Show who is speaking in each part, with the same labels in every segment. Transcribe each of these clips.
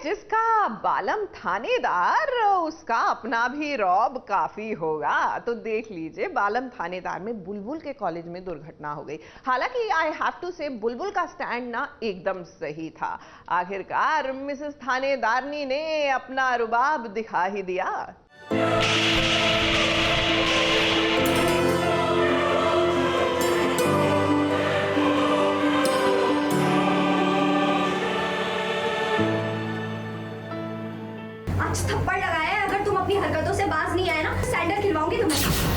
Speaker 1: जिसका बालम थानेदार उसका अपना भी रौब काफी होगा। तो देख लीजिए, बालम थानेदार में बुलबुल के कॉलेज में दुर्घटना हो गई। हालांकि आई हैव टू से बुलबुल का स्टैंड ना एकदम सही था। आखिरकार मिसेस थानेदारनी ने अपना रुबाब दिखा ही दिया।
Speaker 2: आज थप्पड़ लगाया है, अगर तुम अपनी हरकतों से बाज नहीं आए ना, सैंडल खिलवाऊंगी तुम्हें।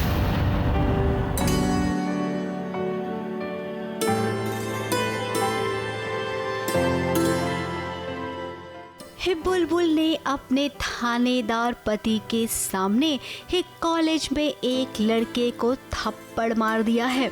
Speaker 3: बुलबुल ने अपने थानेदार पति के सामने एक कॉलेज में एक लड़के को थप्पड़ मार दिया है।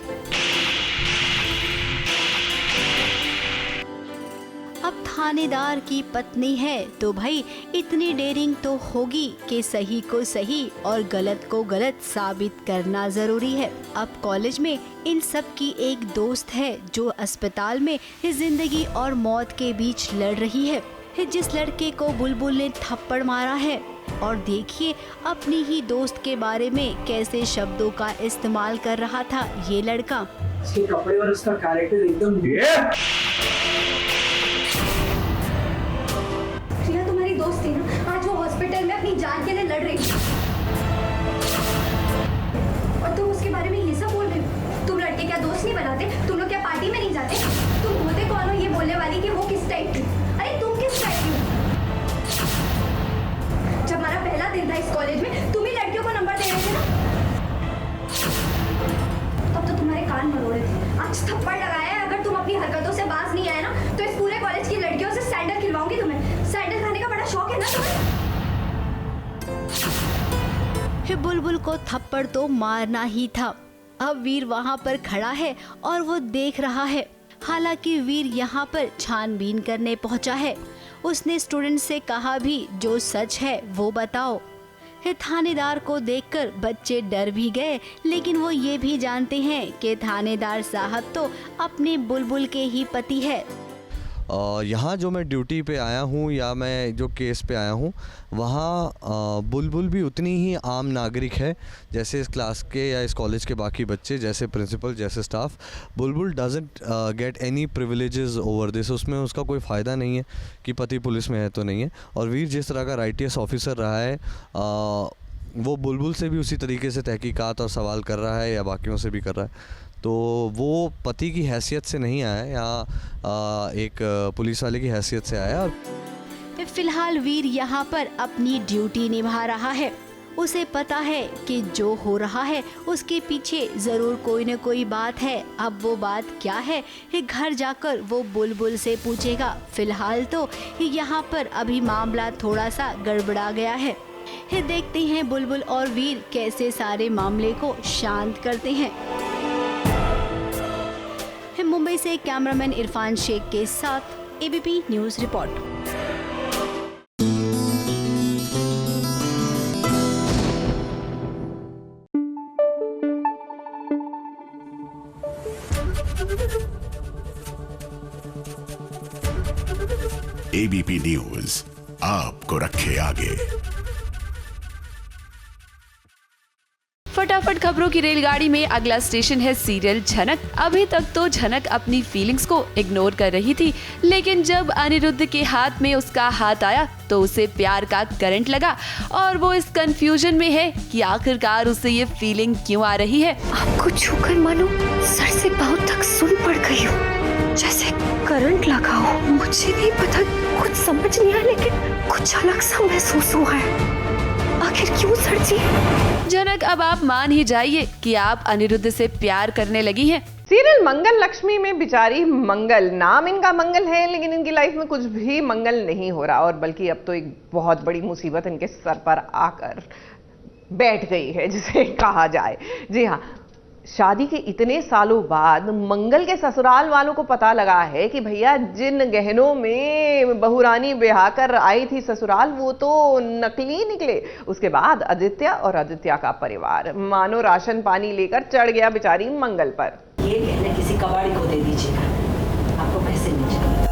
Speaker 3: अब थानेदार की पत्नी है तो भाई इतनी डेयरिंग तो होगी कि सही को सही और गलत को गलत साबित करना जरूरी है। अब कॉलेज में इन सब की एक दोस्त है जो अस्पताल में जिंदगी और मौत के बीच लड़ रही है। जिस लड़के को बुलबुल ने थप्पड़ मारा है, और देखिए अपनी ही दोस्त के बारे में कैसे शब्दों का इस्तेमाल कर रहा था ये लड़का।
Speaker 4: इसके कपड़े और उसका कैरेक्टर एकदम
Speaker 2: रिया तुम्हारी दोस्त थी ना, आज वो हॉस्पिटल में अपनी जान के लिए लड़ रही थी और तुम उसके बारे में ये सब बोल रहे हो। तुम लड़के क्या दोस्त नहीं बनाते? तुम लोग क्या पार्टी में नहीं जाते? तुम होते कौन हो ये बोलने वाली कि वो किस टाइप की? अरे तुम किस टाइप की हो? जब हमारा पहला दिन था इस कॉलेज में, तुम ही लड़कियों को नंबर दे रहे थे ना, तब तो तुम्हारे कान मरोड़े थे। आज थप्पड़ लगाया है, अगर तुम अपनी हरकतों से बाज नहीं आए ना, तो इस पूरे कॉलेज की लड़कियों से सैंडल खिलवाऊंगी तुम्हें। सैंडल खाने का बड़ा शौक है ना तुम्हें?
Speaker 3: बुलबुल को थप्पड़ तो मारना ही था। अब वीर वहाँ पर खड़ा है और वो देख रहा है। हालांकि वीर यहाँ पर छानबीन करने पहुँचा है। उसने स्टूडेंट से कहा भी जो सच है वो बताओ। थानेदार को देखकर बच्चे डर भी गए, लेकिन वो ये भी जानते हैं कि थानेदार साहब तो अपने बुलबुल के ही पति है।
Speaker 5: यहाँ जो मैं ड्यूटी पे आया हूँ या मैं जो केस पे आया हूँ, वहाँ बुलबुल भी उतनी ही आम नागरिक है जैसे इस क्लास के या इस कॉलेज के बाकी बच्चे, जैसे प्रिंसिपल, जैसे staff. Bulbul doesn't get any privileges over this. उसमें उसका कोई फ़ायदा नहीं है कि पति पुलिस में है तो नहीं है। और वीर जिस तरह का ITS ऑफिसर रहा है, वो बुलबुल से भी उसी तरीके से तहकीकात और सवाल कर रहा है या बाकियों से भी कर रहा है। तो वो पति की हैसियत से नहीं आया या एक पुलिस वाले की हैसियत से आया।
Speaker 3: फिलहाल वीर यहाँ पर अपनी ड्यूटी निभा रहा है। उसे पता है कि जो हो रहा है उसके पीछे जरूर कोई न कोई बात है। अब वो बात क्या है, घर जाकर वो बुलबुल से पूछेगा। फिलहाल तो यहाँ पर अभी मामला थोड़ा सा गड़बड़ा गया है। देखते हैं बुलबुल और वीर कैसे सारे मामले को शांत करते हैं। मुंबई से कैमरामैन इरफान शेख के साथ ABP news report.
Speaker 6: ABP news आपको रखे आगे।
Speaker 7: फटाफट खबरों की रेलगाड़ी में अगला स्टेशन है सीरियल झनक। अभी तक तो झनक अपनी फीलिंग्स को इग्नोर कर रही थी, लेकिन जब अनिरुद्ध के हाथ में उसका हाथ आया तो उसे प्यार का करंट लगा और वो इस कंफ्यूजन में है कि आखिरकार उसे ये फीलिंग क्यों आ रही है।
Speaker 2: आपको छूकर मानो सर से पांव तक सुन पड़ गई हो, जैसे करंट लगा हो। मुझे नहीं पता, कुछ समझ नहीं आया, लेकिन कुछ अलग सा महसूस हुआ है। आखिर क्यों सर जी?
Speaker 7: जनक, अब आप मान ही जाइए कि आप अनिरुद्ध से प्यार करने लगी हैं।
Speaker 1: सीरियल मंगल लक्ष्मी में बेचारी मंगल, नाम इनका मंगल है लेकिन इनकी लाइफ में कुछ भी मंगल नहीं हो रहा, और बल्कि अब तो एक बहुत बड़ी मुसीबत इनके सर पर आकर बैठ गई है जिसे कहा जाए। जी हाँ, शादी के इतने सालों बाद मंगल के ससुराल वालों को पता लगा है कि भैया जिन गहनों में बहुरानी ब्याह कर आई थी ससुराल, वो तो नकली निकले। उसके बाद आदित्य और आदित्य का परिवार मानो राशन पानी लेकर चढ़ गया बेचारी मंगल पर।
Speaker 8: ये गहने किसी कबाड़ी को दे दीजिएगा, आपको पैसे नहीं चाहिए।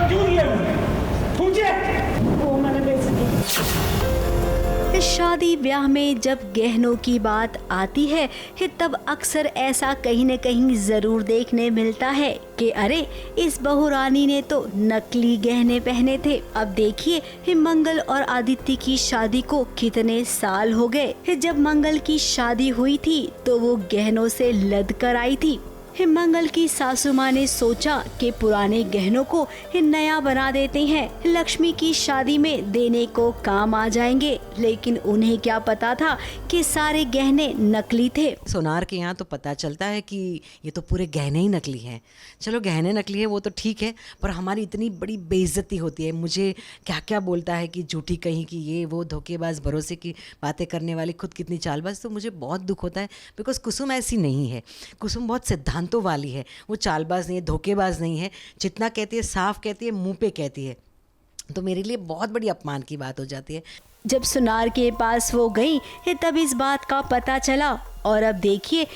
Speaker 9: धोखा क्यों दिया मैंने? पूछे
Speaker 8: वो मैंने बेइज्जती।
Speaker 3: शादी ब्याह में जब गहनों की बात आती है तब अक्सर ऐसा कहीं न कहीं जरूर देखने मिलता है कि अरे इस बहू रानी ने तो नकली गहने पहने थे। अब देखिए मंगल और आदित्य की शादी को कितने साल हो गए। जब मंगल की शादी हुई थी तो वो गहनों से लद कर आई थी। मंगल की सासू माँ ने सोचा कि पुराने गहनों को नया बना देते हैं, लक्ष्मी की शादी में देने को काम आ जाएंगे। लेकिन उन्हें क्या पता था कि सारे गहने नकली थे।
Speaker 10: सोनार के यहाँ तो पता चलता है कि ये तो पूरे गहने ही नकली हैं। चलो गहने नकली है वो तो ठीक है, पर हमारी इतनी बड़ी बेइज्जती होती है। मुझे क्या क्या बोलता है कि झूठी कहीं की, ये वो धोखेबाज, भरोसे की बातें करने वाली, खुद कितनी चालबाज। तो मुझे बहुत दुख होता है बिकॉज कुसुम ऐसी नहीं है। कुसुम बहुत सिद्धांतों वाली है, वो चालबाज नहीं है, धोखेबाज नहीं है। जितना कहती है साफ कहती है, मुंह पे कहती है। तो मेरे लिए बहुत बड़ी अपमान की बात हो जाती है।
Speaker 3: जब सुनार के पास वो गई तब इस बात का पता चला और अब देखिए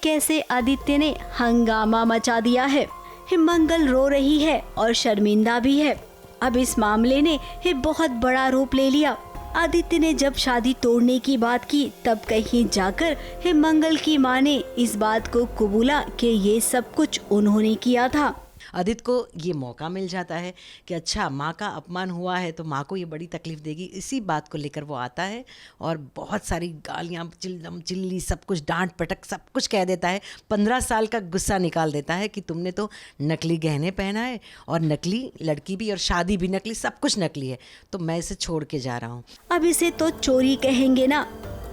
Speaker 3: कैसे आदित्य ने हंगामा मचा दिया है। मंगल रो रही है और शर्मिंदा भी है। अब इस मामले ने बहुत बड़ा रूप ले लिया। आदित्य ने जब शादी तोड़ने की बात की तब कहीं जाकर मंगल की माँ ने इस बात को कबूला कि ये सब कुछ उन्होंने किया था।
Speaker 10: आदित्य को ये मौका मिल जाता है कि अच्छा माँ का अपमान हुआ है तो माँ को ये बड़ी तकलीफ देगी। इसी बात को लेकर वो आता है और बहुत सारी गालियाँ, चिल्लम चिल्ली, सब कुछ डांट पटक सब कुछ कह देता है। 15 साल का गुस्सा निकाल देता है कि तुमने तो नकली गहने पहना है और नकली लड़की भी और शादी भी नकली, सब कुछ नकली है, तो मैं इसे छोड़ के जा रहा हूँ।
Speaker 3: अब इसे तो चोरी कहेंगे ना।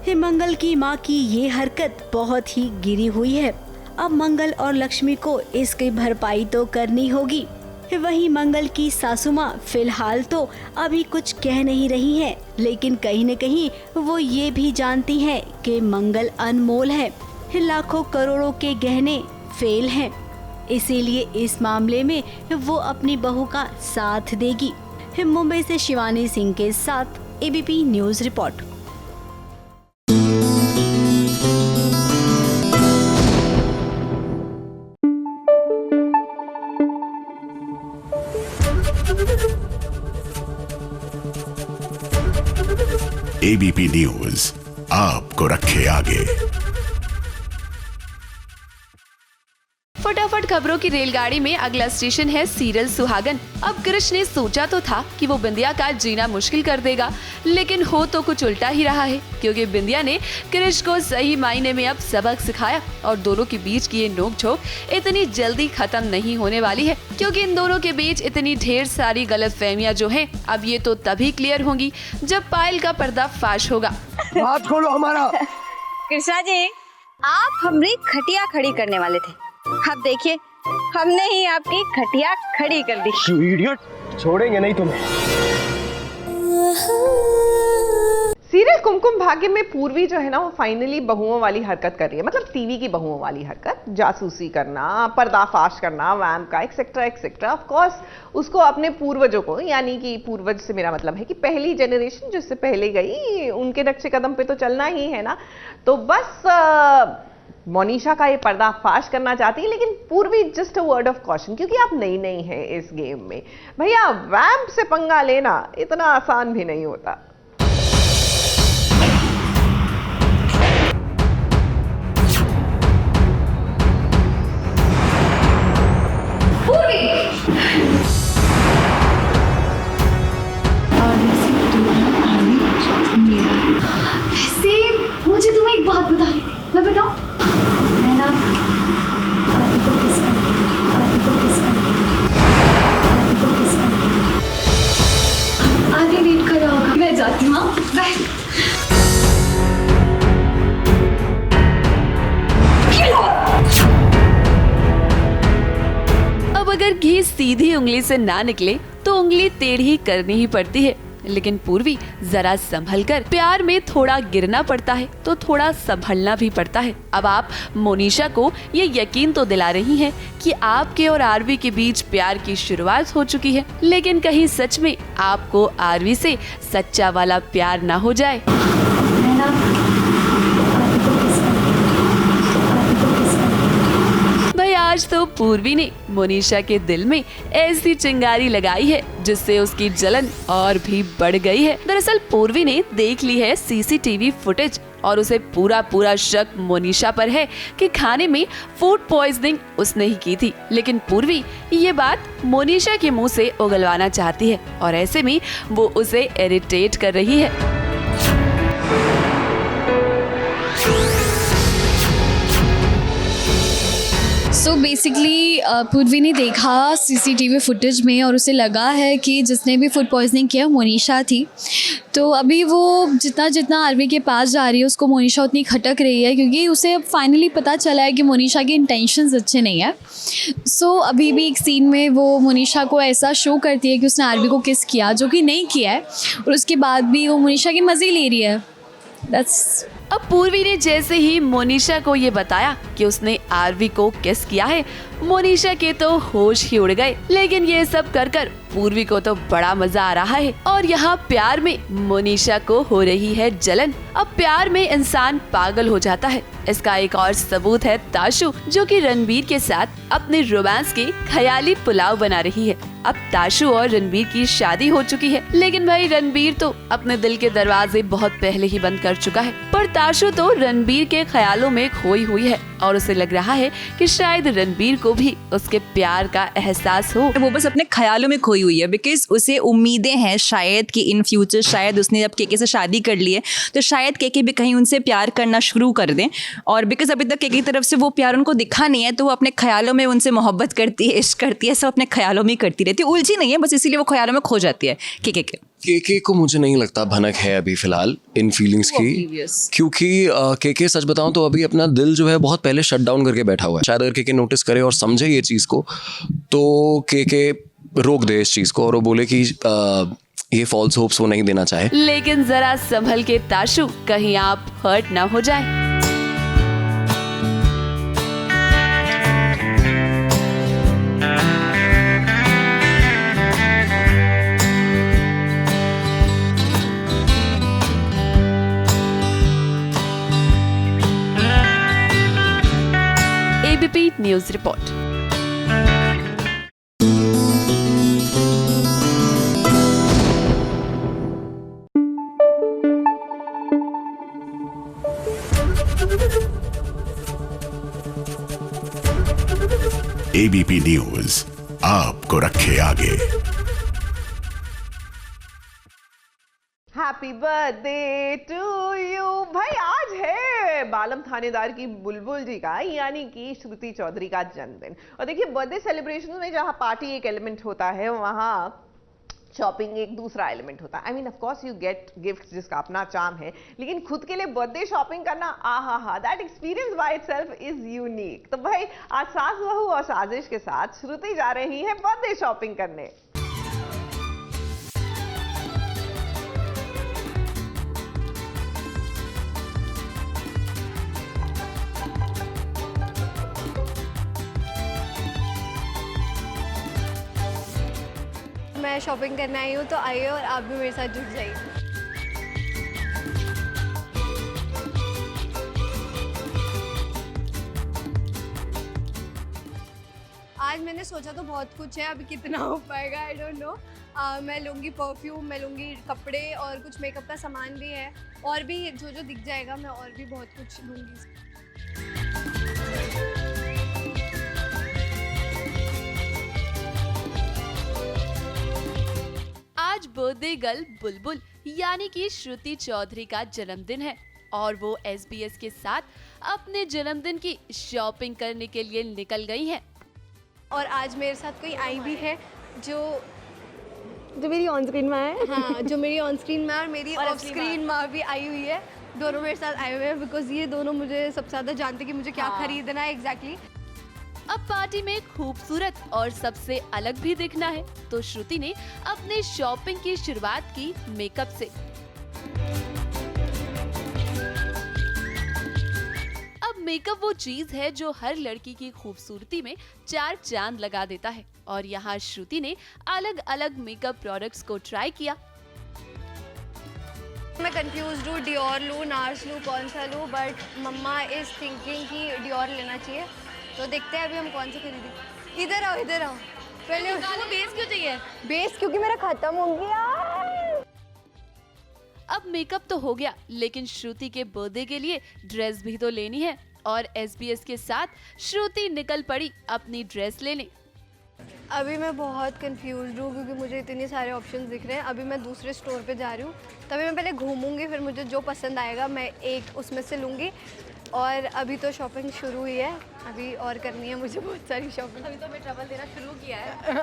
Speaker 3: मंगल की माँ की ये हरकत बहुत ही गिरी हुई है। अब मंगल और लक्ष्मी को इसकी भरपाई तो करनी होगी। वहीं मंगल की सासू माँ फिलहाल तो अभी कुछ कह नहीं रही है, लेकिन कहीं न कहीं वो ये भी जानती हैं कि मंगल अनमोल है, लाखों करोड़ों के गहने फेल हैं। इसीलिए इस मामले में वो अपनी बहू का साथ देगी। मुंबई से शिवानी सिंह के साथ ABP news report.
Speaker 6: ABP news आपको रखे आगे।
Speaker 7: फटाफट खबरों की रेलगाड़ी में अगला स्टेशन है सीरियल सुहागन। अब कृष ने सोचा तो था कि वो बिंदिया का जीना मुश्किल कर देगा, लेकिन हो तो कुछ उल्टा ही रहा है, क्योंकि बिंदिया ने कृष को सही मायने में अब सबक सिखाया और दोनों के बीच की ये नोक-झोंक इतनी जल्दी खत्म नहीं होने वाली है, क्योंकि इन दोनों के बीच इतनी ढेर सारी गलतफहमियां जो हैं, अब ये तो तभी क्लियर होंगी जब पायल का पर्दाफाश होगा।
Speaker 9: हाथ खोलो हमारा।
Speaker 11: कृष्णा जी, आप हमारी खटिया खड़ी करने वाले थे, अब देखिए हमने ही आपकी खटिया खड़ी कर दी।
Speaker 9: इडियट, छोड़ेंगे नहीं तुम्हें।
Speaker 1: सीरियल कुमकुम भाग्य में पूर्वी जो है ना वो फाइनली बहुओं वाली हरकत कर रही है, मतलब टीवी की बहुओं वाली हरकत, जासूसी करना, पर्दाफाश करना, वैम्प का एक्सेट्रा एक्सेट्रा। ऑफ कोर्स उसको अपने पूर्वजों को, यानी कि पूर्वज से मेरा मतलब है कि पहली जनरेशन जिससे पहले गई, उनके नक्शे कदम पे तो चलना ही है ना। तो बस मोनिशा का ये पर्दाफाश करना चाहती है, लेकिन पूर्वी just a word of caution, क्योंकि आप नई नई हैं इस गेम में। भैया वैम्प से पंगा लेना इतना आसान भी नहीं होता।
Speaker 2: मुझे तुम्हें एक बात बतानी थी, मैं बताऊं? मैं ना आगे वेट कर रहा होगा, मैं जाती हूँ। बाय।
Speaker 7: अब अगर घी सीधी उंगली से ना निकले तो उंगली टेढ़ी करनी ही पड़ती है, लेकिन पूर्वी जरा संभल कर, प्यार में थोड़ा गिरना पड़ता है तो थोड़ा संभलना भी पड़ता है। अब आप मोनिशा को ये यकीन तो दिला रही हैं कि आपके और आरवी के बीच प्यार की शुरुआत हो चुकी है, लेकिन कहीं सच में आपको आरवी से सच्चा वाला प्यार ना हो जाए। भाई आज तो पूर्वी ने मोनिशा के दिल में ऐसी चिंगारी लगाई है जिससे उसकी जलन और भी बढ़ गई है। दरअसल पूर्वी ने देख ली है सीसीटीवी फुटेज और उसे पूरा शक मोनिशा पर है कि खाने में फूड पॉइजनिंग उसने ही की थी। लेकिन पूर्वी ये बात मोनिशा के मुंह से उगलवाना चाहती है और ऐसे में वो उसे इरिटेट कर रही है।
Speaker 12: सो बेसिकली पूर्वी ने देखा सीसीटीवी फुटेज में और उसे लगा है कि जिसने भी फूड पॉइजनिंग किया मोनिशा थी। तो अभी वो जितना आरवी के पास जा रही है उसको मोनिशा उतनी खटक रही है, क्योंकि उसे अब फाइनली पता चला है कि मोनिशा के इंटेंशंस अच्छे नहीं है। सो अभी भी एक सीन में वो मोनिशा को ऐसा शो करती है कि उसने आरवी को किस किया, जो कि नहीं किया है, और उसके बाद भी वो मोनिशा की मज़े ले रही है। दैट्स
Speaker 7: अब पूर्वी ने जैसे ही मोनिशा को ये बताया कि उसने आरवी को किस किया है, मोनिशा के तो होश ही उड़ गए। लेकिन ये सब कर पूर्वी को तो बड़ा मजा आ रहा है और यहाँ प्यार में मोनिशा को हो रही है जलन। अब प्यार में इंसान पागल हो जाता है। इसका एक और सबूत है ताशु, जो कि रणबीर के साथ अपने रोमांस के ख्याली पुलाव बना रही है। अब ताशु और रणबीर की शादी हो चुकी है, लेकिन भाई रणबीर तो अपने दिल के दरवाजे बहुत पहले ही बंद कर चुका है। पर ताशु तो रणबीर के ख्यालों में खोई हुई है और उसे लग रहा है कि शायद रणबीर को भी उसके प्यार का एहसास हो।
Speaker 11: वो बस अपने ख्यालों में खोई हुई है, बिकॉज उसे उम्मीदें हैं शायद कि इन फ्यूचर शायद उसने अब केके से शादी कर ली है तो शायद केके भी कहीं उनसे प्यार करना शुरू कर दें। और बिकॉज अभी तक केके की तरफ से वो प्यार उनको दिखा नहीं है तो वो अपने ख्यालों में उनसे मोहब्बत करती है, इश्क करती है, सब अपने ख्यालों में ही करती रहती है। उलझी नहीं है, बस इसीलिए वो ख्यालों में खो जाती है
Speaker 13: केके को मुझे नहीं लगता भनक है अभी फिलहाल इन फीलिंग्स की, क्योंकि केके सच बताऊं तो अभी अपना दिल जो है बहुत पहले शट डाउन करके बैठा हुआ है। शायद अगर केके नोटिस करे और समझे ये चीज़ को तो केके रोक दे इस चीज़ को और वो बोले कि ये फॉल्स होप्स वो नहीं देना चाहे।
Speaker 7: लेकिन जरा संभल के ताशु, कहीं आप हर्ट ना हो जाए। ABP news report.
Speaker 6: ABP news आपको रखे आगे।
Speaker 1: Happy birthday to you. भाई आज है बालम थानेदार की बुलबुल जी का यानी कि श्रुति चौधरी का जन्मदिन। और देखिए बर्थडे सेलिब्रेशन में जहां पार्टी एक एलिमेंट होता है वहां शॉपिंग एक दूसरा एलिमेंट होता है। I mean of course you get gift जिसका अपना चार्म है, लेकिन खुद के लिए बर्थडे शॉपिंग करना आहा that experience by itself is unique. तो भाई आज सास बहू और साजिश के साथ श्रुति जा रही है बर्थडे शॉपिंग करने।
Speaker 2: मैं शॉपिंग करने आई हूँ तो आइए और आप भी मेरे साथ जुड़ जाइए। आज मैंने सोचा तो बहुत कुछ है, अभी कितना हो पाएगा आई डोंट नो। मैं लूँगी परफ्यूम, मैं लूँगी कपड़े और कुछ मेकअप का सामान भी है और भी जो दिख जाएगा मैं और भी बहुत कुछ लूँगी।
Speaker 7: आज बर्थडे गर्ल बुलबुल यानी कि श्रुति चौधरी का जन्मदिन है और वो SBS के साथ अपने जन्मदिन की शॉपिंग करने के लिए निकल गई हैं।
Speaker 2: और आज मेरे साथ कोई आई भी है जो मेरी ऑन स्क्रीन माँ है। हाँ, जो मेरी ऑन स्क्रीन माँ और मेरी ऑफ स्क्रीन माँ भी आई हुई है। दोनों मेरे साथ आए हुए हैं बिकॉज ये दोनों मुझे सबसे ज़्यादा जानते कि मुझे क्या खरीदना है एग्जैक्टली।
Speaker 7: अब पार्टी में खूबसूरत और सबसे अलग भी दिखना है तो श्रुति ने अपने शॉपिंग की शुरुआत की मेकअप से। अब मेकअप वो चीज है जो हर लड़की की खूबसूरती में 4 चांद लगा देता है और यहाँ श्रुति ने अलग अलग मेकअप प्रोडक्ट्स को ट्राई किया।
Speaker 2: मैं कंफ्यूज हूँ, डियोर लूँ, नार्स लूँ, कौन सा लूँ, बट मम्मा इज थिंकिंग कि डियोर लेना चाहिए
Speaker 12: तो देखते हैं अभी हम कौन सी खरीदें। इधर आओ पहले उसको बेस क्यों चाहिए? बेस क्योंकि मेरा खत्म हो गया।
Speaker 7: अब मेकअप तो हो गया, लेकिन श्रुति के बर्थडे के लिए ड्रेस भी तो लेनी है और SBS के साथ श्रुति निकल पड़ी अपनी ड्रेस लेने।
Speaker 12: अभी मैं बहुत कंफ्यूज हूँ क्योंकि मुझे इतने सारे ऑप्शंस दिख रहे हैं। अभी मैं दूसरे स्टोर पे जा रही हूँ, तभी मैं पहले घूमूंगी, फिर मुझे जो पसंद आएगा मैं एक उसमें से लूँगी। और अभी तो शॉपिंग शुरू हुई है, अभी और करनी है मुझे बहुत सारी शॉपिंग। अभी तो मैं ट्रबल देना शुरू किया है।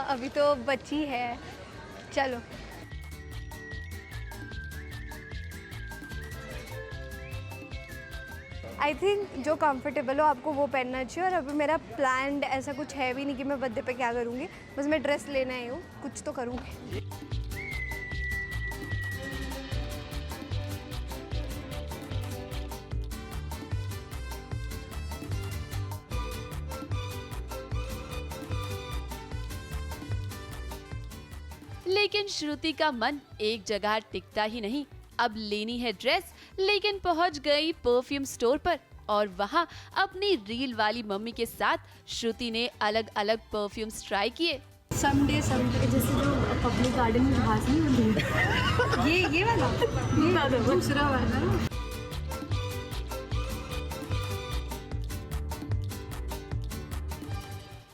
Speaker 12: अभी तो बची है। चलो आई थिंक जो कंफर्टेबल हो आपको वो पहनना चाहिए। और अभी मेरा प्लान ऐसा कुछ है भी नहीं कि मैं बर्थडे पे क्या करूँगी, बस मैं ड्रेस लेना ही हूँ, कुछ तो करूँगी।
Speaker 7: लेकिन श्रुति का मन एक जगह टिकता ही नहीं। अब लेनी है ड्रेस, लेकिन पहुंच गई परफ्यूम स्टोर पर और वहां अपनी रील वाली मम्मी के साथ श्रुति ने अलग अलग परफ्यूम्स ट्राई किए।
Speaker 12: समडे जैसे जो पब्लिक गार्डन में घास नहीं होती ये वाला दूसरा वाला।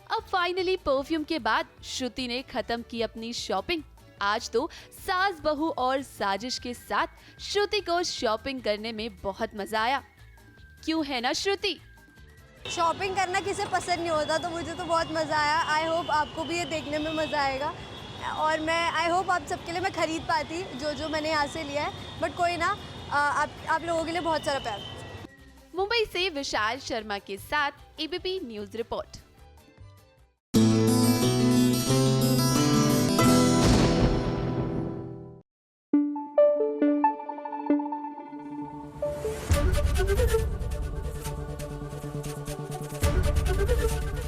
Speaker 7: अब फाइनली परफ्यूम के बाद श्रुति ने खत्म की अपनी शॉपिंग। आज तो सास बहू और साजिश के साथ श्रुति को शॉपिंग करने में बहुत मजा आया। क्यों है ना श्रुति?
Speaker 12: शॉपिंग करना किसे पसंद नहीं होता, तो मुझे तो बहुत मज़ा आया। आई होप आपको भी ये देखने में मज़ा आएगा और मैं आई होप आप सबके लिए मैं खरीद पाती जो मैंने यहाँ से लिया है। बट कोई ना, आप लोगों के लिए बहुत सारा प्यार।
Speaker 7: मुंबई से विशाल शर्मा के साथ ABP news report.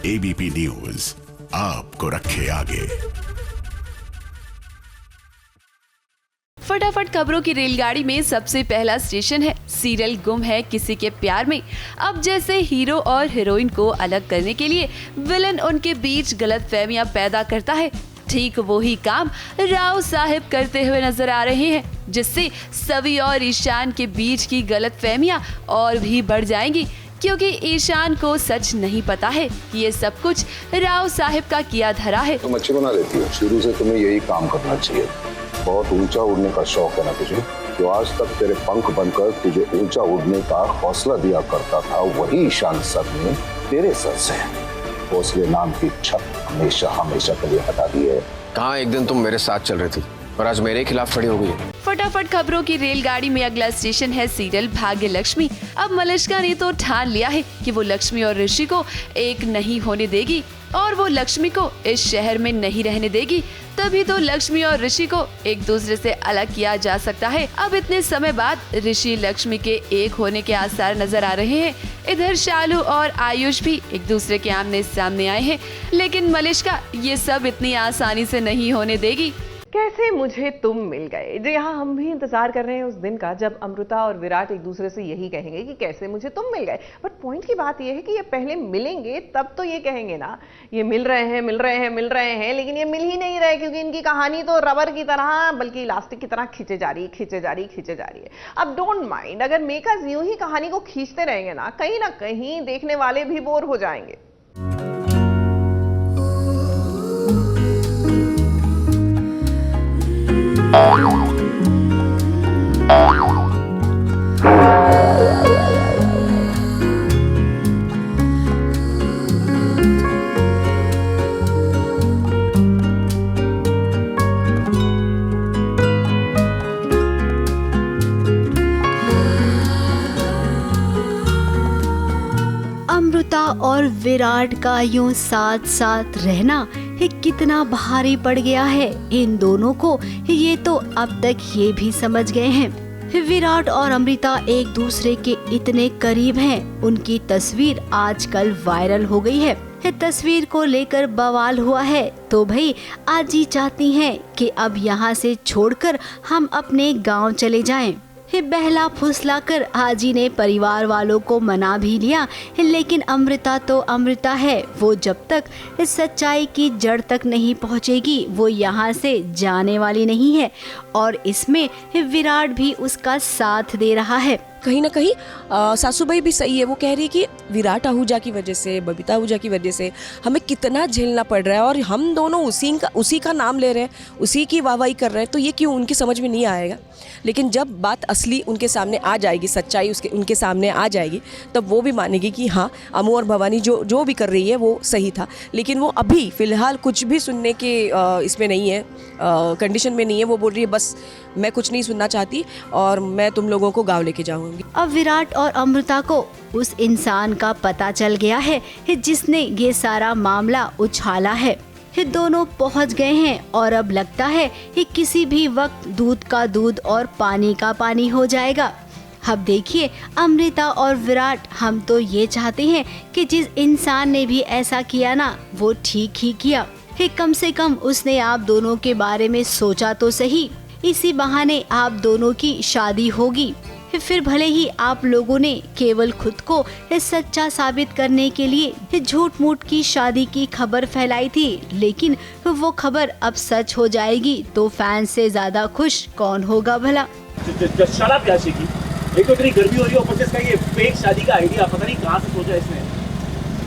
Speaker 6: ABP news आपको रखे आगे।
Speaker 7: फटाफट खबरों की रेलगाड़ी में सबसे पहला स्टेशन है सीरियल गुम है किसी के प्यार में। अब जैसे हीरो और हीरोइन को अलग करने के लिए विलन उनके बीच गलतफहमियां पैदा करता है, ठीक वही काम राव साहिब करते हुए नजर आ रहे हैं, जिससे सवी और ईशान के बीच की गलतफहमियां और भी बढ़ जाएंगी, क्योंकि ईशान को सच नहीं पता है कि ये सब कुछ राव साहिब का किया धरा है।
Speaker 14: तुम अच्छी बना लेती हो, शुरू से तुम्हें यही काम करना चाहिए। बहुत ऊंचा उड़ने का शौक है ना तुझे? जो आज तक तेरे पंख बनकर तुझे ऊंचा उड़ने का हौसला दिया करता था, वही ईशान सर ने तेरे सर से हौसले नाम की छत हमेशा हमेशा के लिए हटा दी है।
Speaker 13: कहाँ एक दिन तुम मेरे साथ चल रही थी और आज मेरे खिलाफ खड़ी हो गई है।
Speaker 7: फटाफट खबरों की रेलगाड़ी में अगला स्टेशन है सीरियल भाग्य लक्ष्मी। अब मलिष्का ने तो ठान लिया है कि वो लक्ष्मी और ऋषि को एक नहीं होने देगी और वो लक्ष्मी को इस शहर में नहीं रहने देगी। तभी तो लक्ष्मी और ऋषि को एक दूसरे से अलग किया जा सकता है। अब इतने समय बाद ऋषि लक्ष्मी के एक होने के आसार नजर आ रहे हैं। इधर शालू और आयुष भी एक दूसरे के आमने सामने आए हैं, लेकिन मलिष्का ये सब इतनी आसानी से नहीं होने देगी।
Speaker 1: कैसे मुझे तुम मिल गए। जी हाँ, हम भी इंतजार कर रहे हैं उस दिन का जब अमृता और विराट एक दूसरे से यही कहेंगे कि कैसे मुझे तुम मिल गए। बट पॉइंट की बात यह है कि ये पहले मिलेंगे तब तो ये कहेंगे ना, ये मिल रहे हैं, लेकिन ये मिल ही नहीं रहे, क्योंकि इनकी कहानी तो रबर की तरह बल्कि इलास्टिक की तरह खींचे जा रही है। अब डोंट माइंड, अगर मेकर्स यूं ही कहानी को खींचते रहेंगे ना कहीं देखने वाले भी बोर हो जाएंगे।
Speaker 3: अमृता और विराट का यूं साथ साथ रहना ये कितना भारी पड़ गया है इन दोनों को, ये तो अब तक ये भी समझ गए हैं। विराट और अमृता एक दूसरे के इतने करीब हैं, उनकी तस्वीर आजकल वायरल हो गई है। तस्वीर को लेकर बवाल हुआ है तो भाई आज ही चाहती हैं कि अब यहाँ से छोड़कर हम अपने गांव चले जाएं। बहला फुसलाकर हाजी ने परिवार वालों को मना भी लिया, लेकिन अमृता तो अमृता है, वो जब तक इस सच्चाई की जड़ तक नहीं पहुंचेगी वो यहाँ से जाने वाली नहीं है। और इसमें विराट भी उसका साथ दे रहा है।
Speaker 15: कहीं ना कहीं सासूबाई भी सही है, वो कह रही है कि विराट आहूजा की वजह से, बबीता आहूजा की वजह से हमें कितना झेलना पड़ रहा है और हम दोनों उसी का नाम ले रहे हैं, उसी की वाहवाही कर रहे हैं, तो ये क्यों उनकी समझ में नहीं आएगा। लेकिन जब बात असली उनके सामने आ जाएगी, सच्चाई उनके सामने आ जाएगी, तब वो भी मानेगी कि हाँ अमू और भवानी जो भी कर रही है वो सही था। लेकिन वो अभी फ़िलहाल कुछ भी सुनने के इसमें नहीं है, कंडीशन में नहीं है। वो बोल रही है बस मैं कुछ नहीं सुनना चाहती और मैं तुम लोगों को गाँव लेके जाऊँगी।
Speaker 3: अब विराट और अमृता को उस इंसान का पता चल गया है जिसने ये सारा मामला उछाला है। ये दोनों पहुंच गए हैं और अब लगता है कि किसी भी वक्त दूध का दूध और पानी का पानी हो जाएगा। अब देखिए अमृता और विराट, हम तो ये चाहते हैं कि जिस इंसान ने भी ऐसा किया ना वो ठीक ही किया। कम से कम उसने आप दोनों के बारे में सोचा तो सही। इसी बहाने आप दोनों की शादी होगी। फिर भले ही आप लोगों ने केवल खुद को सच्चा साबित करने के लिए झूठ मूठ की शादी की खबर फैलाई थी, लेकिन वो खबर अब सच हो जाएगी तो फैन से ज्यादा खुश कौन होगा भला।
Speaker 9: शराब क्या की? एक तो इतनी गर्मी हो रही है, ऊपर से इसका ये फेक शादी का आइडिया पता नहीं कहाँ से सोचा इसने।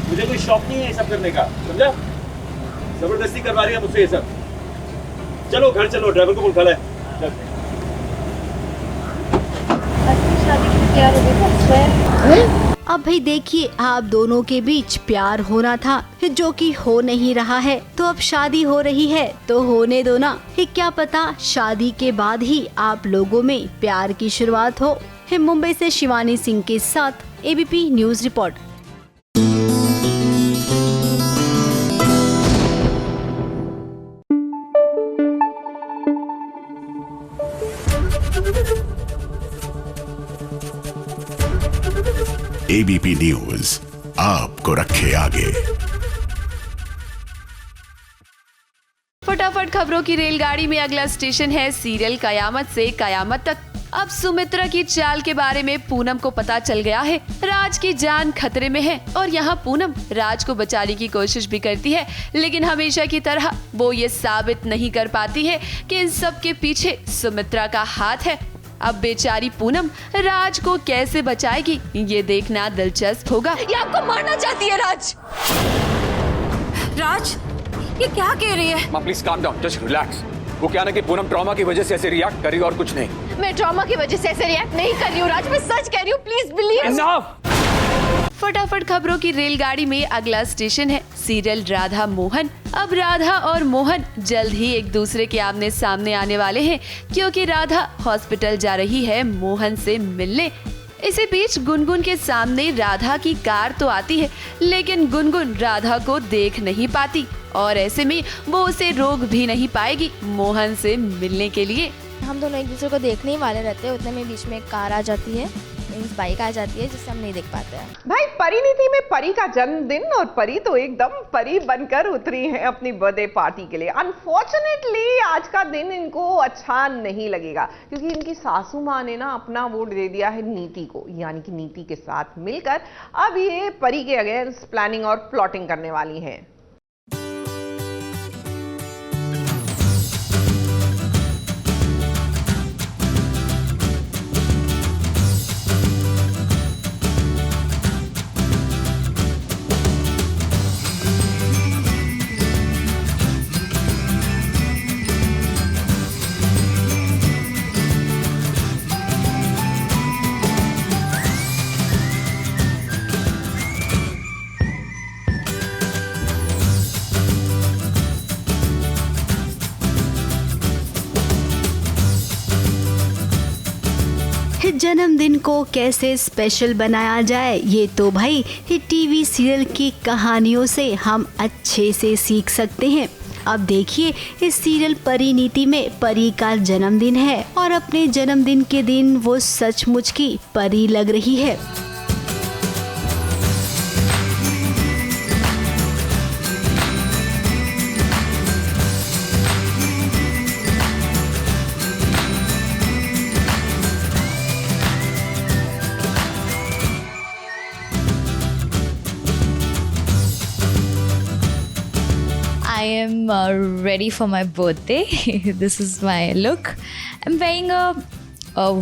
Speaker 9: मुझे कोई शौक नहीं है ये सब करने का, समझा? जबरदस्ती करवा रही है मुझसे ये सब। चलो घर चलो, ड्राइवर को बुला है।
Speaker 3: अब भाई देखिए आप दोनों के बीच प्यार होना था जो कि हो नहीं रहा है, तो अब शादी हो रही है तो होने दो ना। क्या पता शादी के बाद ही आप लोगों में प्यार की शुरुआत हो। मुंबई से शिवानी सिंह के साथ ABP news report.
Speaker 6: ABP news आपको रखे आगे।
Speaker 7: फटाफट खबरों की रेलगाड़ी में अगला स्टेशन है सीरियल कयामत से कयामत तक। अब सुमित्रा की चाल के बारे में पूनम को पता चल गया है। राज की जान खतरे में है और यहाँ पूनम राज को बचाने की कोशिश भी करती है, लेकिन हमेशा की तरह वो ये साबित नहीं कर पाती है कि इन सब के पीछे सुमित्रा का हाथ है। अब बेचारी पूनम राज को कैसे बचाएगी ये देखना दिलचस्प होगा।
Speaker 2: ये आपको मारना चाहती है राज। राज ये क्या कह रही है?
Speaker 16: माँ please calm down, just relax. वो क्या ना कि पूनम ट्रॉमा की वजह से ऐसे रिएक्ट करी और कुछ नहीं।
Speaker 2: मैं ट्रॉमा की वजह से ऐसे रिएक्ट नहीं कर रही हूँ राज, मैं सच कह रही हूँ, प्लीज बिलीव।
Speaker 7: फटाफट खबरों की रेलगाड़ी में अगला स्टेशन है सीरियल राधा मोहन। अब राधा और मोहन जल्द ही एक दूसरे के आमने सामने आने वाले हैं, क्योंकि राधा हॉस्पिटल जा रही है मोहन से मिलने। इसी बीच गुनगुन के सामने राधा की कार तो आती है, लेकिन गुनगुन राधा को देख नहीं पाती और ऐसे में वो उसे रोक भी नहीं पाएगी मोहन से मिलने के लिए।
Speaker 12: हम दोनों एक दूसरे को देखने ही वाले रहते हैं, उतने में बीच में एक कार आ जाती है, बाइक आ जाती है जिससे हम नहीं देख पाते हैं।
Speaker 1: भाई परिणीति में परी का जन्मदिन और परी तो एकदम परी बनकर उतरी है अपनी बर्थडे पार्टी के लिए। अनफॉर्चुनेटली आज का दिन इनको अच्छा नहीं लगेगा, क्योंकि इनकी सासू माँ ने ना अपना वोट दे दिया है नीति को, यानी कि नीति के साथ मिलकर अब ये परी के अगेंस्ट प्लानिंग और प्लॉटिंग करने वाली हैं।
Speaker 3: जन्मदिन को कैसे स्पेशल बनाया जाए ये तो भाई टीवी सीरियल की कहानियों से हम अच्छे से सीख सकते हैं। अब देखिए इस सीरियल परिणीति में परी का जन्मदिन है और अपने जन्मदिन के दिन वो सचमुच की परी लग रही है।
Speaker 12: I am ready for my birthday. This is my look. I'm wearing a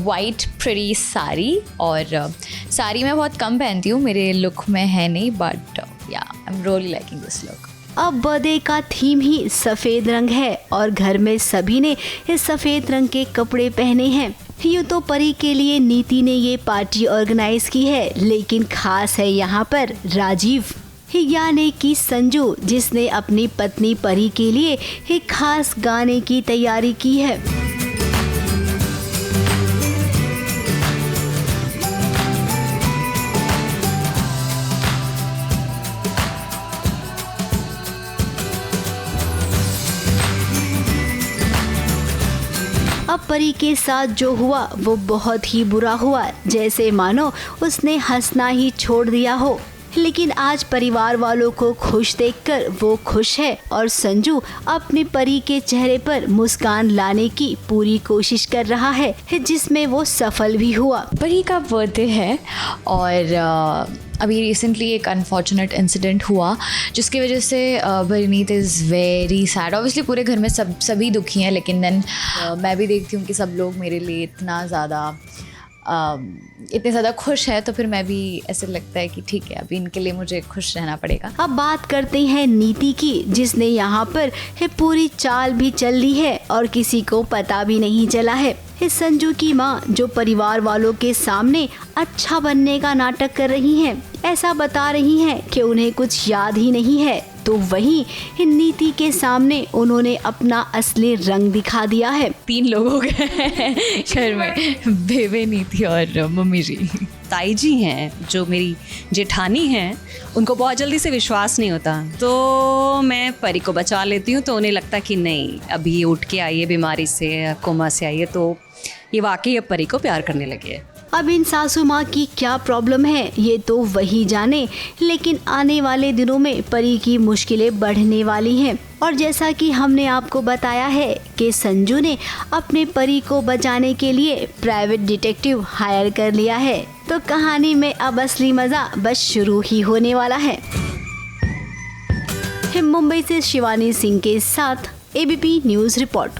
Speaker 12: white pretty sari और साड़ी मैं बहुत कम पहनती हूँ, मेरे लुक में है नहीं, but yeah, I'm really liking this look.
Speaker 3: अब बर्थडे का थीम ही सफ़ेद रंग है और घर में सभी ने इस सफ़ेद रंग के कपड़े पहने हैं। यूँ तो परी के लिए नीति ने ये पार्टी ऑर्गेनाइज की है, लेकिन खास है यहाँ पर राजीव यानी कि संजू, जिसने अपनी पत्नी परी के लिए एक खास गाने की तैयारी की है। अब परी के साथ जो हुआ वो बहुत ही बुरा हुआ, जैसे मानो उसने हंसना ही छोड़ दिया हो। लेकिन आज परिवार वालों को खुश देखकर वो खुश है और संजू अपनी परी के चेहरे पर मुस्कान लाने की पूरी कोशिश कर रहा है, जिसमें वो सफल भी हुआ।
Speaker 12: परी का बर्थडे है और अभी रिसेंटली एक अनफॉर्चुनेट इंसिडेंट हुआ जिसकी वजह से Parineet is very sad. Obviously पूरे घर में सभी दुखी हैं, लेकिन देन मैं भी देखती हूँ कि सब लोग मेरे लिए इतने ज़्यादा खुश है, तो फिर मैं भी ऐसे लगता है कि ठीक है, अभी इनके लिए मुझे खुश रहना पड़ेगा।
Speaker 3: अब बात करते हैं नीति की, जिसने यहाँ पर पूरी चाल भी चल ली है और किसी को पता भी नहीं चला है। इस संजू की माँ जो परिवार वालों के सामने अच्छा बनने का नाटक कर रही हैं, ऐसा बता रही हैं कि उन्हें कुछ याद ही नहीं है, तो वहीं नीति के सामने उन्होंने अपना असली रंग दिखा दिया है।
Speaker 12: 3 लोग हो गए घर में, बेबे, नीति और मम्मी जी।
Speaker 11: ताई जी हैं जो मेरी जेठानी हैं, उनको बहुत जल्दी से विश्वास नहीं होता, तो मैं परी को बचा लेती हूँ, तो उन्हें लगता कि नहीं, अभी ये उठ के आई है बीमारी से, कोमा से आई है, तो ये वाकई अब परी को प्यार करने लगे है।
Speaker 3: अब इन सासू माँ की क्या प्रॉब्लम है ये तो वही जाने, लेकिन आने वाले दिनों में परी की मुश्किलें बढ़ने वाली हैं। और जैसा कि हमने आपको बताया है कि संजू ने अपने परी को बचाने के लिए प्राइवेट डिटेक्टिव हायर कर लिया है, तो कहानी में अब असली मज़ा बस शुरू ही होने वाला है। मुंबई से शिवानी सिंह के साथ ABP news report.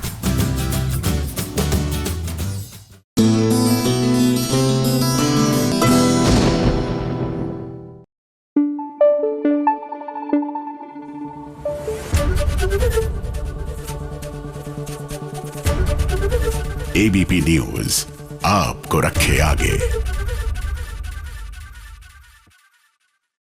Speaker 6: ABP news आपको रखे आगे।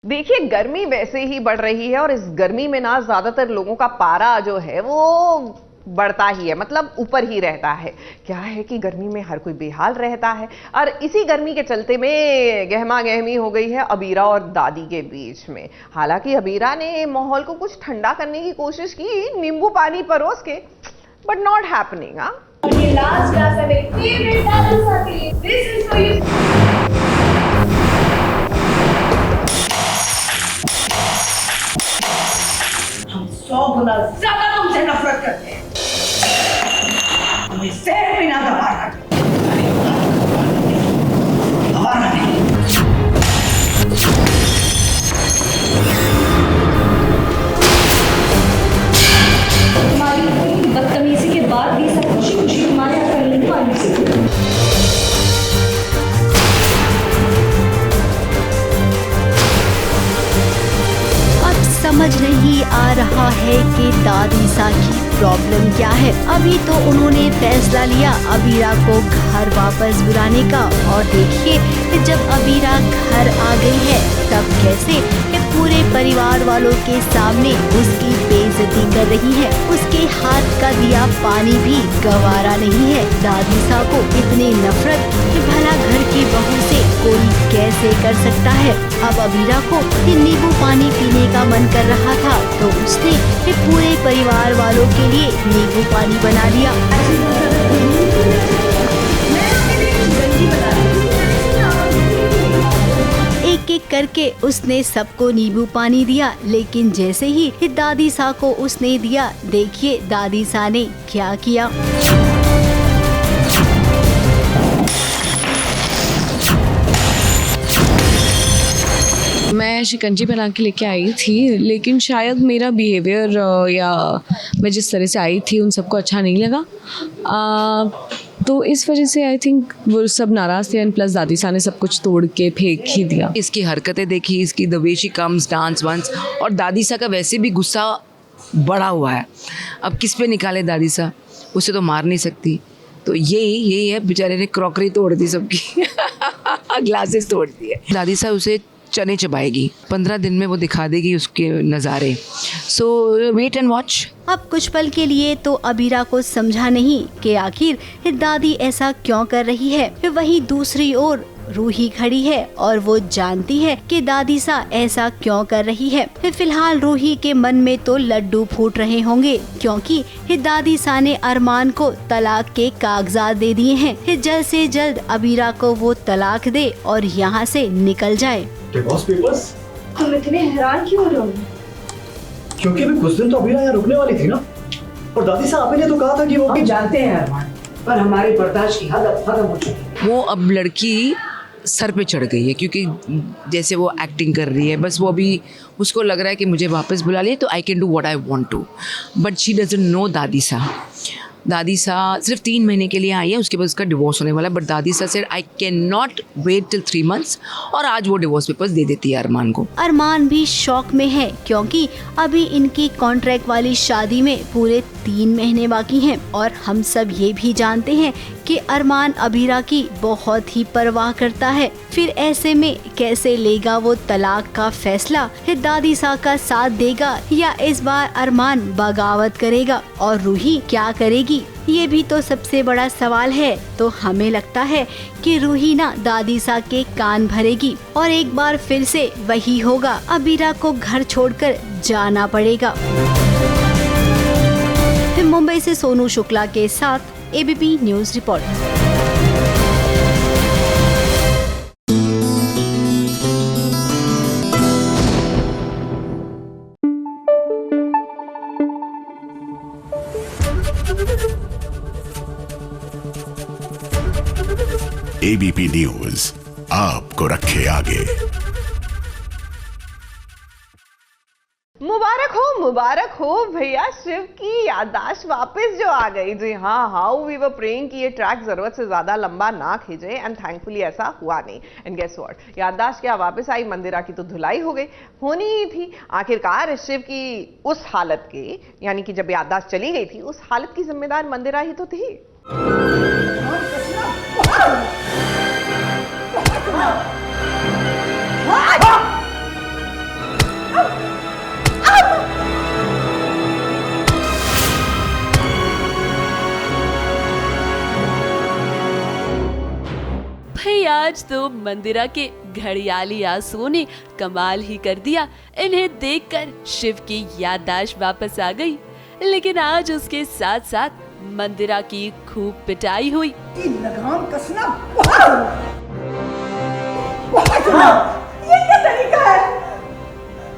Speaker 1: देखिए, गर्मी वैसे ही बढ़ रही है और इस गर्मी में ना ज्यादातर लोगों का पारा जो है वो बढ़ता ही है, मतलब ऊपर ही रहता है। क्या है कि गर्मी में हर कोई बेहाल रहता है और इसी गर्मी के चलते में गहमा गहमी हो गई है अबीरा और दादी के बीच में। हालांकि अबीरा ने माहौल को कुछ ठंडा करने की कोशिश की नींबू पानी परोस के, बट नॉट हैपनिंग।
Speaker 8: ये लास्ट क्लास है मेरी फेवरेट दादी साथी। This is for you. हम 100 गुना ज्यादा तुमसे नफरत करते हैं। हमें सिर भी ना दबाना।
Speaker 12: तुम्हारी बदतमीजी के बाद भी सब खुशी खुशी तुम्हारे यहाँ पर नींबू पानी से।
Speaker 3: समझ नहीं आ रहा है कि दादी सा की प्रॉब्लम क्या है। अभी तो उन्होंने फैसला लिया अबीरा को घर वापस बुलाने का, और देखिए जब अबीरा घर आ गई है तब कैसे पूरे परिवार वालों के सामने उसकी बेइज्जती कर रही है। उसके हाथ का दिया पानी भी गवारा नहीं है दादी सा को। इतनी नफरत कि भला घर की बहू से कोई कैसे कर सकता है। अब अबीरा को नींबू पानी पीने का मन कर रहा था, तो उसने पूरे परिवार वालों के लिए नींबू पानी बना दिया। एक एक करके उसने सबको नींबू पानी दिया, लेकिन जैसे ही दादी सा को उसने दिया, देखिए दादी सा ने क्या किया।
Speaker 17: मैं शिकंजी बना के लेके आई थी, लेकिन शायद मेरा बिहेवियर या मैं जिस तरह से आई थी उन सबको अच्छा नहीं लगा, तो इस वजह से आई थिंक वो सब नाराज़ थे। एंड प्लस दादी सा ने सब कुछ तोड़ के फेंक ही दिया।
Speaker 10: इसकी हरकतें देखी, इसकी the way she comes, dance वांस, और दादी सा का वैसे भी गुस्सा बढ़ा हुआ है। अब किस पे निकाले दादी सा, उसे तो मार नहीं सकती, तो यही है, बेचारे ने क्रॉकरी तोड़ दी सबकी ग्लासेस तोड़ दिए। दादी सा उसे चने चबाएगी, 15 दिन में वो दिखा देगी उसके नज़ारे। सो वेट एंड वॉच।
Speaker 3: अब कुछ पल के लिए तो अबीरा को समझा नहीं कि आखिर दादी ऐसा क्यों कर रही है। वहीं दूसरी ओर रूही खड़ी है और वो जानती है कि दादी सा ऐसा क्यों कर रही है। फिलहाल रूही के मन में तो लड्डू फूट रहे होंगे, क्योंकि दादी सा ने अरमान को तलाक के कागजात दे दिए हैं। जल्द से जल्द अबीरा को वो तलाक दे और यहाँ से निकल जाए।
Speaker 4: Divorce papers?
Speaker 2: तुम इतने हैरान क्यों हो रहे हो?
Speaker 4: क्योंकि अभी कुछ दिन तो अबीरा यहाँ रुकने वाली थी ना, और दादी साहब आपने तो कहा था कि वो
Speaker 8: हम जानते हैं अरमान, पर हमारी बर्दाश्त की हद अब खत्म हो चुकी।
Speaker 10: वो अब लड़की सर पे चढ़ गई है, क्योंकि जैसे वो एक्टिंग कर रही है, बस वो अभी उसको लग रहा है कि मुझे वापस बुला लिया तो I can do what I want to, but she doesn't know दादी सा सिर्फ 3 महीने के लिए आई है, उसके बाद उसका डिवोर्स होने वाला है। बट दादी सा said I can not wait till 3 months, और आज वो डिवोर्स पेपर्स दे देती है अरमान को।
Speaker 3: अरमान भी शॉक में है, क्योंकि अभी इनकी कॉन्ट्रैक्ट वाली शादी में पूरे 3 महीने बाकी हैं, और हम सब ये भी जानते हैं कि अरमान अबीरा की बहुत ही परवाह करता है। फिर ऐसे में कैसे लेगा वो तलाक का फैसला? दादी सा का साथ देगा या इस बार अरमान बगावत करेगा? और रूही क्या करेगी, ये भी तो सबसे बड़ा सवाल है। तो हमें लगता है कि रूही ना दादी सा के कान भरेगी और एक बार फिर से वही होगा, अबीरा को घर छोड़कर जाना पड़ेगा। मुंबई से सोनू शुक्ला के साथ ABP news report.
Speaker 6: ABP news आपको रखे आगे।
Speaker 1: मुबारक हो भैया, शिव की याददाश्त वापस जो आ गई। जी हाँ, हाउ वी वर प्रेइंग कि ये ट्रैक जरूरत से ज्यादा लंबा ना खींचे, एंड थैंकफुली ऐसा हुआ नहीं। एंड गेस व्हाट, याददाश्त क्या वापस आई, मंदिरा की तो धुलाई हो गई, होनी ही थी। आखिरकार शिव की उस हालत के, यानी कि जब याददाश्त चली गई थी, उस हालत की जिम्मेदार मंदिरा ही तो थी।
Speaker 7: भाई आज तो मंदिरा के घड़ियाली आंसुओं ने कमाल ही कर दिया। इन्हें देखकर शिव की याददाश्त वापस आ गई, लेकिन आज उसके साथ साथ मंदिरा की खूब पिटाई हुई।
Speaker 8: लगाम कसना ये क्या तरीका है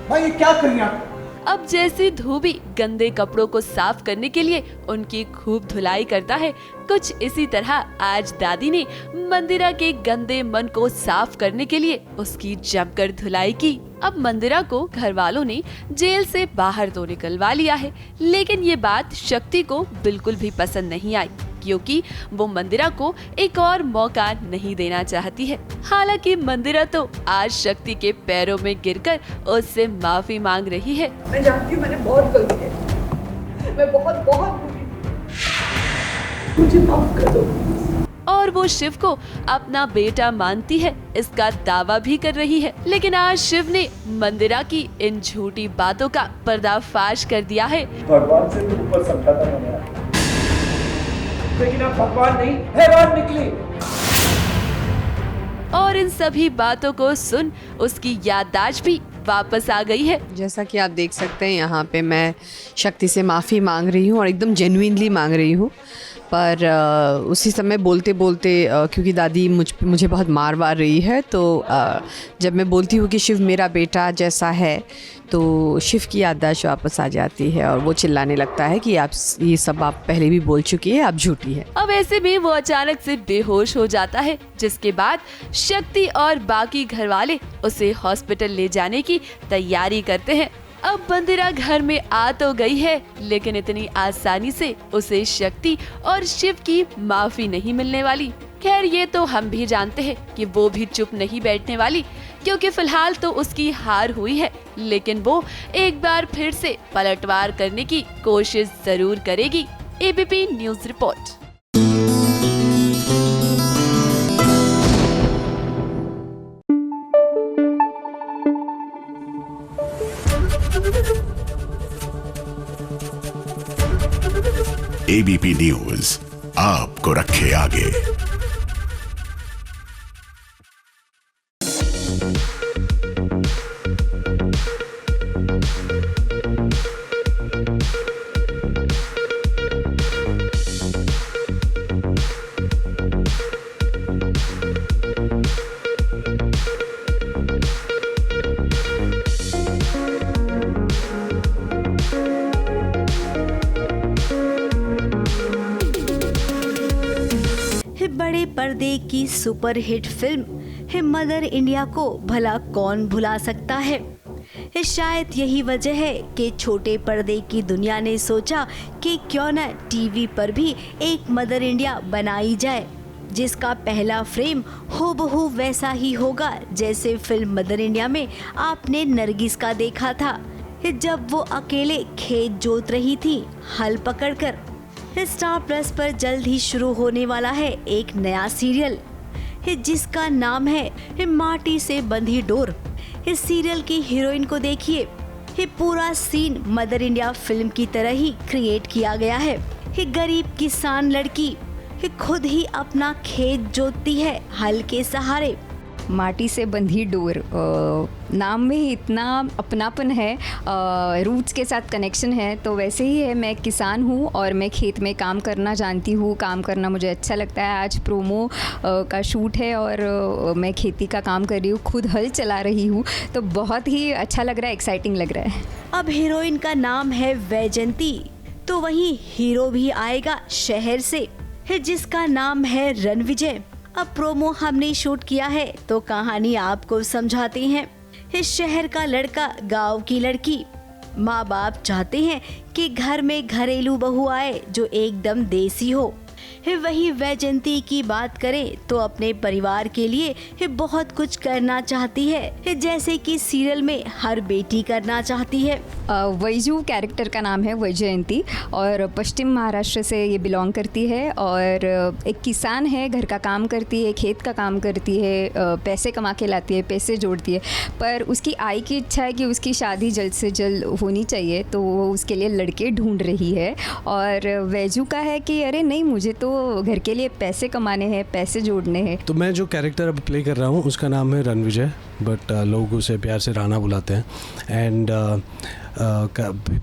Speaker 8: भाई, ये क्या कर रही हैं आप?
Speaker 7: अब जैसे धोबी गंदे कपड़ों को साफ करने के लिए उनकी खूब धुलाई करता है, कुछ इसी तरह आज दादी ने मंदिरा के गंदे मन को साफ करने के लिए उसकी जमकर धुलाई की। अब मंदिरा को घर वालों ने जेल से बाहर तो निकलवा लिया है, लेकिन ये बात शक्ति को बिल्कुल भी पसंद नहीं आई, क्योंकि वो मंदिरा को एक और मौका नहीं देना चाहती है। हालांकि मंदिरा तो आज शक्ति के पैरों में गिरकर उससे माफी मांग रही है।
Speaker 8: मैं जानती हूँ मैंने बहुत गलती है, मैं बहुत बुरी, मुझे माफ कर दो।
Speaker 7: और वो शिव को अपना बेटा मानती है, इसका दावा भी कर रही है। लेकिन आज शिव ने मंदिरा की इन झूठी बातों का पर्दाफाश कर दिया है।
Speaker 4: भगवान से भी ऊपर समझाता मैंने, लेकिन अब भगवान नहीं हैवान निकली।
Speaker 7: और इन सभी बातों को सुन उसकी याददाश्त भी वापस आ गई है।
Speaker 18: जैसा कि आप देख सकते हैं यहाँ पे मैं शक्ति से माफ़ी मांग रही हूँ और एकदम जेन्युइनली मांग रही हूँ। पर उसी समय बोलते बोलते क्योंकि दादी मुझे बहुत मार वार रही है, तो जब मैं बोलती हूँ कि शिव मेरा बेटा जैसा है, तो शिव की याददाश्त वापस आ जाती है और वो चिल्लाने लगता है कि आप ये सब आप पहले भी बोल चुकी है, आप झूठी है।
Speaker 7: अब ऐसे में वो अचानक से बेहोश हो जाता है, जिसके बाद शक्ति और बाकी घर वाले उसे हॉस्पिटल ले जाने की तैयारी करते हैं। अब बंदिरा घर में आ तो गई है, लेकिन इतनी आसानी से उसे शक्ति और शिव की माफी नहीं मिलने वाली। खैर ये तो हम भी जानते हैं कि वो भी चुप नहीं बैठने वाली, क्योंकि फिलहाल तो उसकी हार हुई है, लेकिन वो एक बार फिर से पलटवार करने की कोशिश जरूर करेगी। ABP news report.
Speaker 6: ABP news आपको रखे आगे।
Speaker 3: बड़े पर्दे की सुपरहिट फिल्म है मदर इंडिया को भला कौन भुला सकता है। शायद यही वजह है कि छोटे पर्दे की दुनिया ने सोचा कि क्यों न टीवी पर भी एक मदर इंडिया बनाई जाए, जिसका पहला फ्रेम हूबहू वैसा ही होगा जैसे फिल्म मदर इंडिया में आपने नरगिस का देखा था, जब वो अकेले खेत जोत रही थी हल पकड़कर। स्टार प्लस पर जल्द ही शुरू होने वाला है एक नया सीरियल जिसका नाम है माटी से बंधी डोर। इस सीरियल की हीरोइन को देखिए, पूरा सीन मदर इंडिया फिल्म की तरह ही क्रिएट किया गया है। गरीब किसान लड़की खुद ही अपना खेत जोतती है हल के सहारे।
Speaker 11: माटी से बंधी डोर, नाम में ही इतना अपनापन है, रूट्स के साथ कनेक्शन है। तो वैसे ही है, मैं किसान हूँ और मैं खेत में काम करना जानती हूँ, काम करना मुझे अच्छा लगता है। आज प्रोमो का शूट है और मैं खेती का काम कर रही हूँ, खुद हल चला रही हूँ, तो बहुत ही अच्छा लग रहा है, एक्साइटिंग लग रहा है।
Speaker 3: अब हीरोइन का नाम है वैजयंती, तो वहीं हीरो भी आएगा शहर से जिसका नाम है रणविजय। अब प्रोमो हमने शूट किया है तो कहानी आपको समझाते हैं। इस शहर का लड़का गांव की लड़की, माँ बाप चाहते हैं कि घर में घरेलू बहू आए जो एकदम देसी हो। वही वैजयंती की बात करें तो अपने परिवार के लिए बहुत कुछ करना चाहती है, जैसे कि सीरियल में हर बेटी करना चाहती है।
Speaker 11: वैजू कैरेक्टर का नाम है वैजयंती और पश्चिम महाराष्ट्र से ये बिलोंग करती है और एक किसान है, घर का काम करती है, खेत का काम करती है, पैसे कमा के लाती है, पैसे जोड़ती है, पर उसकी आई की इच्छा है कि उसकी शादी जल्द से जल्द होनी चाहिए, तो वो उसके लिए लड़के ढूंढ रही है। और वैजू का है कि अरे नहीं, मुझे तो घर के लिए पैसे कमाने हैं, पैसे जोड़ने हैं।
Speaker 19: तो मैं जो कैरेक्टर अब प्ले कर रहा हूँ उसका नाम है रणविजय, बट लोग उसे प्यार से राणा बुलाते हैं। And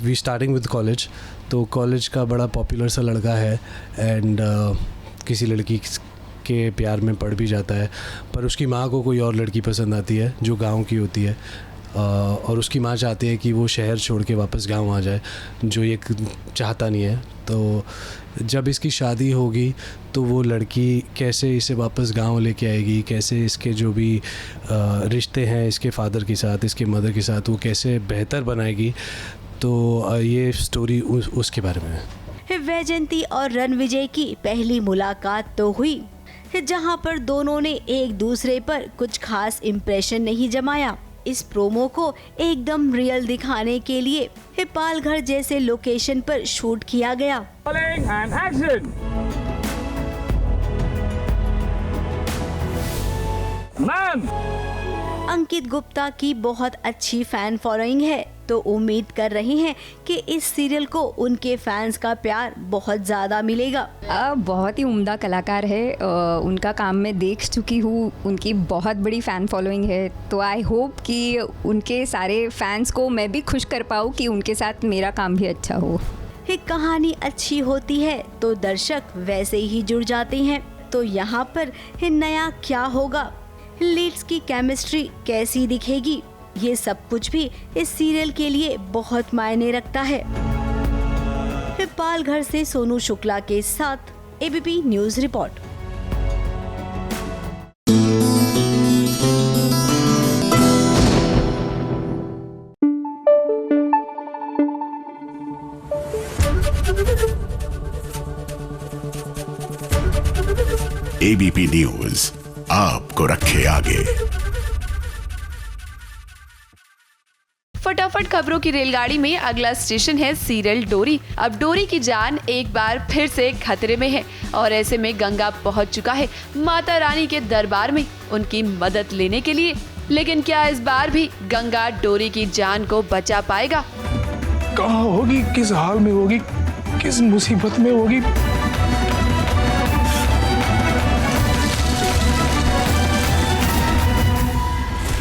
Speaker 19: we starting with college, तो कॉलेज का बड़ा पॉपुलर सा लड़का है एंड किसी लड़की के प्यार में पड़ भी जाता है, पर उसकी माँ को कोई और लड़की पसंद आती है जो गांव की होती है और उसकी माँ चाहती है कि वो शहर छोड़ के वापस गांव आ जाए, जो ये चाहता नहीं है। तो जब इसकी शादी होगी तो वो लड़की कैसे इसे वापस गांव लेके आएगी, कैसे इसके जो भी रिश्ते हैं इसके फादर के साथ, इसके मदर के साथ, वो कैसे बेहतर बनाएगी, तो ये स्टोरी उसके बारे में है।
Speaker 3: वैजयंती और रणविजय की पहली मुलाकात तो हुई जहां पर दोनों ने एक दूसरे पर कुछ खास इम्प्रेशन नहीं जमाया। इस प्रोमो को एकदम रियल दिखाने के लिए पालघर जैसे लोकेशन पर शूट किया गया। अंकित गुप्ता की बहुत अच्छी फैन फॉलोइंग है, तो उम्मीद कर रहे हैं कि इस सीरियल को उनके फैंस का प्यार बहुत ज़्यादा मिलेगा।
Speaker 11: बहुत ही उम्दा कलाकार है, उनका काम मैं देख चुकी हूँ, उनकी बहुत बड़ी फ़ैन फॉलोइंग है, तो आई होप कि उनके सारे फैंस को मैं भी खुश कर पाऊँ कि उनके साथ मेरा काम भी अच्छा हो।
Speaker 3: ये कहानी अच्छी होती है तो दर्शक वैसे ही जुड़ जाते हैं। तो यहाँ पर ये नया क्या होगा, लीड्स की केमिस्ट्री कैसी दिखेगी, ये सब कुछ भी इस सीरियल के लिए बहुत मायने रखता है। पालघर से सोनू शुक्ला के साथ ABP news report.
Speaker 6: ABP news आपको रखे आगे।
Speaker 7: फटाफट खबरों की रेलगाड़ी में अगला स्टेशन है सीरियल डोरी। अब डोरी की जान एक बार फिर से खतरे में है और ऐसे में गंगा पहुंच चुका है माता रानी के दरबार में उनकी मदद लेने के लिए। लेकिन क्या इस बार भी गंगा डोरी की जान को बचा पाएगा?
Speaker 4: कहाँ होगी, किस हाल में होगी, किस मुसीबत में होगी,